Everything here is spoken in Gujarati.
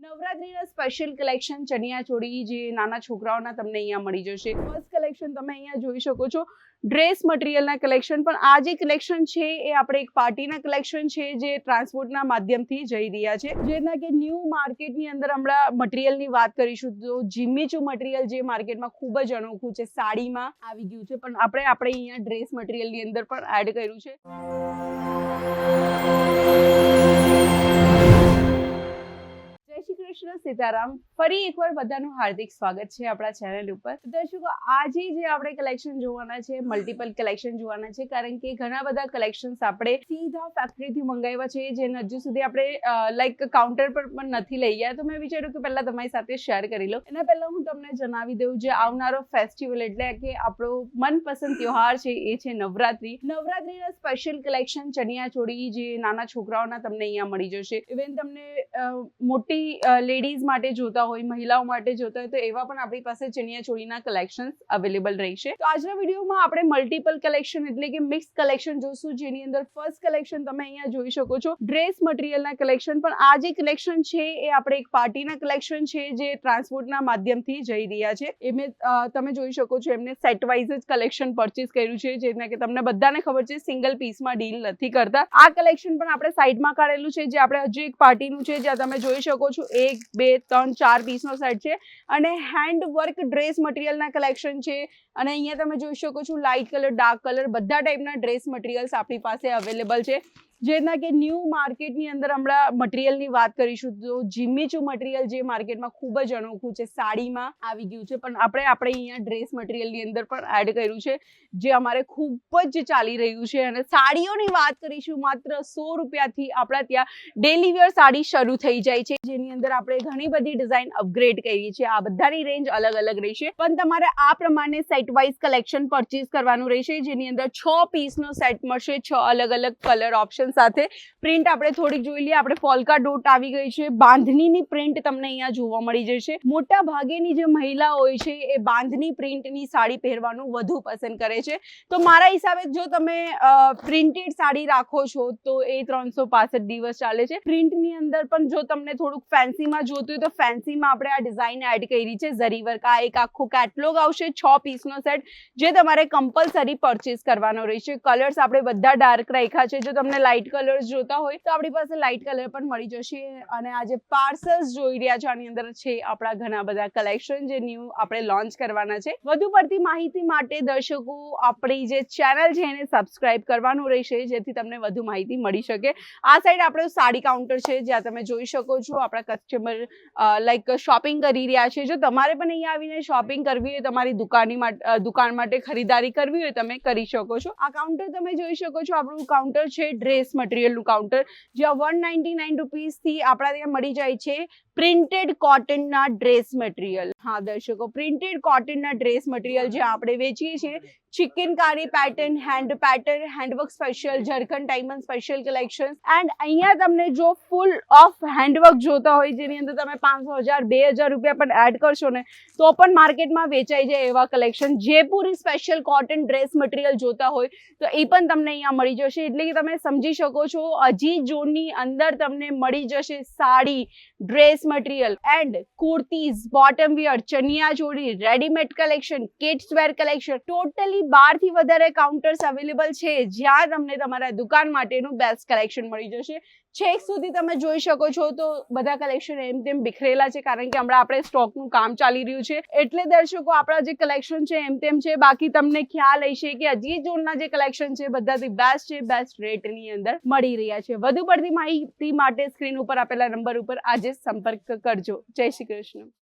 નવરાત્રીના સ્પેશિયલ કલેક્શન ચણિયા ચોળી જે નાના છોકરાઓના તમને અહીંયા મળી જશે. ફર્સ્ટ કલેક્શન તમે અહીંયા જોઈ શકો છો ડ્રેસ મટીરિયલના કલેક્શન. પણ આ જે કલેક્શન છે એ આપણે એક પાર્ટીના કલેક્શન છે જે ટ્રાન્સપોર્ટના માધ્યમથી જઈ રહ્યા છે. જેના કે ન્યૂ માર્કેટની અંદર હમણાં મટીરિયલની વાત કરીશું તો જીમીચુ મટીરિયલ જે માર્કેટમાં ખૂબ જ અનોખું છે, સાડીમાં આવી ગયું છે, પણ આપણે અહીંયા ડ્રેસ મટીરિયલની અંદર પણ એડ કર્યું છે. કૃષ્ણ સીતારામ, ફરી એકવાર બધાનું હાર્દિક સ્વાગત છે આપણા ચેનલ ઉપર. દર્શકો, આજે જે આપણે કલેક્શન જોવાના છે, મલ્ટિપલ કલેક્શન જોવાના છે, કારણ કે ઘણા બધા કલેક્શન્સ આપણે સીધા ફેક્ટરીથી મંગાવ્યા છે જેને હજુ સુધી આપણે લાઈક કાઉન્ટર પર પણ નથી લઈ ગયા. તો મેં વિચાર્યું કે પહેલા તમારી સાથે શેર કરી લો. એના પહેલા હું તમને જણાવી દઉં, જે આવનારો ફેસ્ટિવલ એટલે કે આપણો મનપસંદ તહેવાર છે એ છે નવરાત્રી. નવરાત્રીના સ્પેશિયલ કલેક્શન ચણિયા ચોળી જે નાના છોકરાઓના તમને અહીંયા મળી જશે. ઇવન તમને મોટી લેડીઝ માટે જોતા હોય, મહિલાઓ માટે જોતા હોય તો એવા પણ આપણી પાસે ચણિયા ચોળીના કલેક્શન્સ અવેલેબલ રહેશે. તો આજના વિડીયોમાં આપણે મલ્ટિપલ કલેક્શન એટલે કે મિક્સ કલેક્શન જોશું, જેની અંદર ફર્સ્ટ કલેક્શન તમે અહીંયા જોઈ શકો છો ડ્રેસ મટીરિયલના કલેક્શન. પણ આ જે કલેક્શન છે એ આપણે એક પાર્ટીના કલેક્શન છે જે ટ્રાન્સપોર્ટના માધ્યમથી જઈ રહ્યા છે. તમે જોઈ શકો છો એમને સેટ વાઇઝ જ કલેક્શન પરચેસ કર્યું છે, જેના કે તમને બધાને ખબર છે સિંગલ પીસમાં ડીલ નથી કરતા. આ કલેક્શન પણ આપણે સાઈડમાં કાઢેલું છે, જે આપણે હજુ એક પાર્ટીનું છે, જ્યાં તમે જોઈ શકો છો 1, 2, 3, 4 પીસનો સેટ છે અને હેન્ડ વર્ક ડ્રેસ મટીરિયલના કલેક્શન છે. અને અહીંયા તમે જોઈ શકો છો લાઇટ કલર, ડાર્ક કલર બધા ટાઈપના ડ્રેસ મટીરિયલ્સ આપણી પાસે અવેલેબલ છે. જેના કે ન્યૂ માર્કેટની અંદર હમણાં મટીરિયલની વાત કરીશું તો જીમીચુ મટીરિયલ જે માર્કેટમાં ખૂબ જ અનોખું છે, સાડીમાં આવી ગયું છે, પણ આપણે અહીંયા ડ્રેસ મટીરિયલની અંદર પણ એડ કર્યું છે, જે અમારે ખૂબ જ ચાલી રહ્યું છે. અને સાડીઓની વાત કરીશું, માત્ર 100 રૂપિયાથી આપણા ત્યાં ડેલી વેર સાડી શરૂ થઈ જાય છે, જેની અંદર આપણે ઘણી બધી ડિઝાઇન અપગ્રેડ કરી છે. આ બધાની રેન્જ અલગ અલગ રહેશે, પણ તમારે આ પ્રમાણે સેટ વાઇઝ કલેક્શન પરચેસ કરવાનું રહેશે, જેની અંદર 6 પીસનો સેટ મળશે, 6 અલગ અલગ કલર ઓપ્શન સાથે. પ્રિન્ટ આપણે થોડીક જોઈ લઈએ. આપણે પોલ્કા ડોટ આવી ગઈ છે, બાંધણીની પ્રિન્ટ તમને અહીંયા જોવા મળી જશે. મોટા ભાગેની જે મહિલા હોય છે એ બાંધણી પ્રિન્ટની સાડી પહેરવાનું વધુ પસંદ કરે છે. તો મારા હિસાબે જો તમે પ્રિન્ટેડ સાડી રાખો છો તો એ 365 દિવસ ચાલે છે. પ્રિન્ટની અંદર પણ જો તમને થોડુંક ફેન્સીમાં જોતું હોય તો ફેન્સીમાં આપણે આ ડિઝાઇન એડ કરી છે, ઝરી વર્ક. આ એક આખો કેટલોગ આવશે, 6 પીસનો સેટ, જે તમારે કમ્પલસરી પરચેસ કરવાનો રહેશે. કલર્સ આપણે બધા ડાર્ક રાખ્યા છે. જો તમને લાઇટ કલર્સ જોતા હોય તો આપણી પાસે લાઇટ કલર પણ મળી જશે. અને આ જે પાર્સલ્સ જોઈ રહ્યા છો આની અંદર છે આપણા ઘણા બધા કલેક્શન જે ન્યૂ આપણે લોન્ચ કરવાના છે. વધુ પડતી માહિતી માટે દર્શકો આપણી જે ચેનલ છે એને સબસ્ક્રાઇબ કરવાનું રહેશે, જેથી તમને વધુ માહિતી મળી શકે. આ સાઈડ આપણે સાડી કાઉન્ટર છે, જ્યાં તમે જોઈ શકો છો આપણા કસ્ટમર લાઈક શોપિંગ કરી રહ્યા છે. જો તમારે પણ અહીંયા આવીને શોપિંગ કરવી હોય, તમારી દુકાન માટે ખરીદારી કરવી હોય, તમે કરી શકો છો. આ કાઉન્ટર તમે જોઈ શકો છો, આપણું કાઉન્ટર છે ડ્રેસ મટીરિયલનું કાઉન્ટર, જ્યાં 199 રૂપીસથી આપણા ત્યાં મળી જાય છે પ્રિન્ટેડ કોટનના ડ્રેસ મટીરિયલ. હા દર્શકો, પ્રિન્ટેડ કોટનના ડ્રેસ મટીરિયલ જે આપણે વેચીએ છીએ, ચિકનકારી પેટર્ન, હેન્ડવર્ક સ્પેશિયલ, ઝરખંડ ડાયમંડ સ્પેશિયલ કલેક્શન. એન્ડ અહીંયા તમને જો ફૂલ ઓફ હેન્ડવર્ક જોતા હોય, જેની અંદર તમે 500, 1000, 2000 રૂપિયા પણ એડ કરશો ને તો પણ માર્કેટમાં વેચાઈ જાય એવા collection. Jaipuri special cotton dress material જોતા હોય તો એ પણ તમને અહીંયા મળી જશે. એટલે કે તમે સમજી શકો છો, અજી ઝોનની અંદર તમને મળી જશે sari, dress material and kurtis, bottom wear, chaniya choli, readymade collection, kids wear collection. Totally 12 થી વધારે કાઉન્ટર્સ અવેલેબલ છે, જ્યાં તમને તમારા દુકાન માટેનું બેસ્ટ કલેક્શન મળી જશે. છેક સુધી તમે જોઈ શકો છો તો બધા કલેક્શન એમ તેમ બિખરેલા છે, કારણ કે હમણાં આપણે સ્ટોકનું કામ ચાલી રહ્યું છે. એટલે દર્શકો, આપણા જે કલેક્શન છે એમ તેમ છે, બાકી તમને ખ્યાલ હશે કે હજી ઝોનના જે કલેક્શન છે બધાથી બેસ્ટ છે, બેસ્ટ રેટની અંદર મળી રહ્યા છે. વધુ પડતી માહિતી માટે સ્ક્રીન ઉપર આપેલા નંબર ઉપર આજે સંપર્ક કરજો. જય શ્રી કૃષ્ણ.